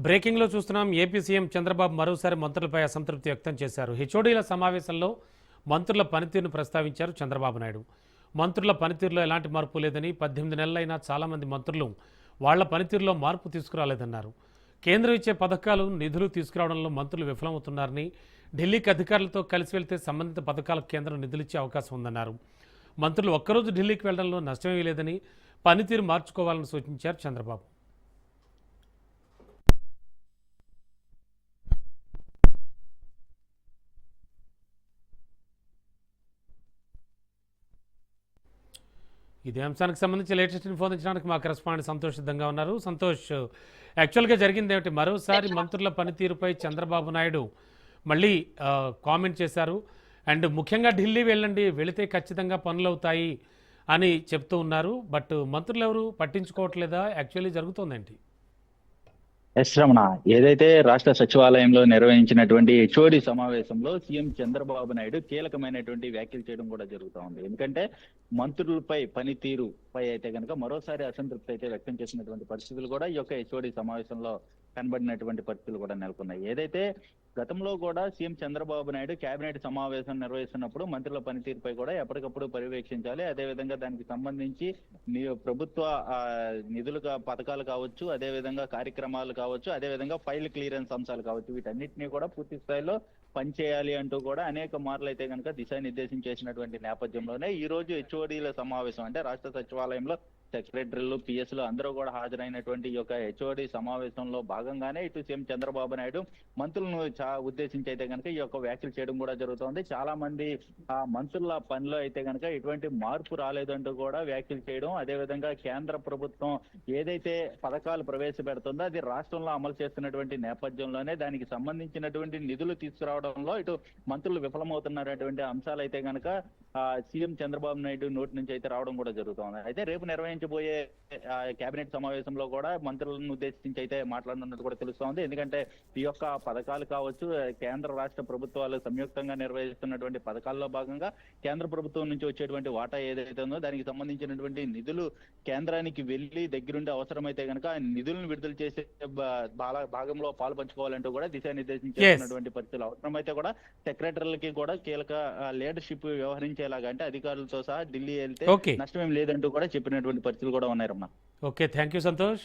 బ్రేకింగ్లో చూస్తున్నాం. AP CM Chandrababu మరోసారి మంత్రులపై అసంతృప్తి వ్యక్తం చేశారు. హెచ్ఓడీల సమావేశంలో మంత్రుల పనితీరును ప్రస్తావించారు చంద్రబాబు నాయుడు. మంత్రుల పనితీరులో ఎలాంటి మార్పు లేదని, 18 నెలలైనా చాలామంది మంత్రులు వాళ్ల పనితీరులో మార్పు తీసుకురాలేదన్నారు. కేంద్రం ఇచ్చే పథకాలు, నిధులు తీసుకురావడంలో మంత్రులు విఫలమవుతున్నారని, ఢిల్లీకి అధికారులతో కలిసి వెళ్తే సంబంధిత పథకాలకు కేంద్రం నిధులిచ్చే అవకాశం ఉందన్నారు. మంత్రులు ఒక్కరోజు ఢిల్లీకి వెళ్లడంలో నష్టమేమీ లేదని, పనితీరు మార్చుకోవాలని సూచించారు చంద్రబాబు. ఇదే అంశానికి సంబంధించి లేటెస్ట్ ఇన్ఫో అందించడానికి మా కరెస్పాండెంట్ సంతోష్ సిద్ధంగా ఉన్నారు. సంతోష్, యాక్చువల్గా జరిగింది ఏమిటి? మరోసారి మంత్రుల పనితీరుపై చంద్రబాబు నాయుడు మళ్ళీ కామెంట్ చేశారు. అండ్ ముఖ్యంగా ఢిల్లీ వెళ్ళండి, వెళితే ఖచ్చితంగా పనులు అవుతాయి అని చెప్తూ ఉన్నారు. బట్ మంత్రులు ఎవరు పట్టించుకోవట్లేదా? యాక్చువల్లీ జరుగుతోందేంటి? ఎస్ రమణ, ఏదైతే రాష్ట్ర సచివాలయంలో నిర్వహించినటువంటి హెచ్ఓడి సమావేశంలో సీఎం చంద్రబాబు నాయుడు కీలకమైనటువంటి వ్యాఖ్యలు చేయడం కూడా జరుగుతూ ఉంది. ఎందుకంటే మంత్రులపై పనితీరుపై అయితే కనుక మరోసారి అసంతృప్తి అయితే వ్యక్తం చేసినటువంటి పరిస్థితులు కూడా ఈ యొక్క హెచ్ఓడి సమావేశంలో కనబడినటువంటి పరిస్థితులు కూడా నెలకొన్నాయి. ఏదైతే గతంలో కూడా సీఎం చంద్రబాబు నాయుడు కేబినెట్ సమావేశం నిర్వహిస్తున్నప్పుడు మంత్రుల పనితీరుపై కూడా ఎప్పటికప్పుడు పర్యవేక్షించాలి. అదేవిధంగా దానికి సంబంధించి ప్రభుత్వ నిధులు పథకాలు కావచ్చు, అదేవిధంగా కార్యక్రమాలు కావచ్చు, అదేవిధంగా ఫైల్ క్లియరెన్స్ అంశాలు కావచ్చు, వీటన్నిటినీ కూడా పూర్తి స్థాయిలో పనిచేయాలి అంటూ కూడా అనేక మార్లు అయితే కనుక దిశానిర్దేశం చేసినటువంటి నేపథ్యంలోనే ఈ రోజు హెచ్ఓడీల సమావేశం, అంటే రాష్ట్ర సచివాలయంలో సెక్రటరీలు, పిఎస్లు అందరూ కూడా హాజరైనటువంటి ఈ యొక్క హెచ్ఓడి సమావేశంలో భాగంగానే ఇటు సీఎం చంద్రబాబు నాయుడు మంత్రులను ఉద్దేశించి అయితే కనుక ఈ యొక్క వ్యాఖ్యలు చేయడం కూడా జరుగుతోంది. చాలా మంది ఆ మంత్రుల పనిలో అయితే కనుక ఎటువంటి మార్పు రాలేదంటూ కూడా వ్యాఖ్యలు చేయడం, అదేవిధంగా కేంద్ర ప్రభుత్వం ఏదైతే పథకాలు ప్రవేశపెడుతుందో అది రాష్ట్రంలో అమలు చేస్తున్నటువంటి నేపథ్యంలోనే దానికి సంబంధించినటువంటి నిధులు తీసుకురావడంలో ఇటు మంత్రులు విఫలమవుతున్నటువంటి అంశాలు అయితే కనుక సీఎం చంద్రబాబు నాయుడు నోటి నుంచి అయితే రావడం కూడా జరుగుతోంది. అయితే రేపు నిర్వహించబోయే కేబినెట్ సమావేశంలో కూడా మంత్రులను ఉద్దేశించి అయితే మాట్లాడనున్నట్టు కూడా తెలుస్తోంది. ఎందుకంటే ఈ యొక్క పథకాలు కావచ్చు, కేంద్ర రాష్ట్ర ప్రభుత్వాలు సంయుక్తంగా నిర్వహిస్తున్నటువంటి పథకాల్లో భాగంగా కేంద్ర ప్రభుత్వం నుంచి వచ్చేటువంటి వాటా ఏదైతే ఉందో దానికి సంబంధించినటువంటి నిధులు కేంద్రానికి వెళ్లి దగ్గరుండి అవసరమైతే కనుక నిధులను విడుదల చేసే భాగంలో పాలు పంచుకోవాలంటూ కూడా దిశానిర్దేశం చేస్తున్నటువంటి పరిస్థితులు. అవసరమైతే కూడా సెక్రటరీలకి కూడా కీలక లీడర్షిప్ వ్యవహరించేలాగా, అంటే అధికారులతో సహా ఢిల్లీ వెళ్తే నష్టమేం లేదంటూ కూడా చెప్పినటువంటి పరిస్థితులు కూడా ఉన్నాయి Ramana. Okay, thank you Santosh.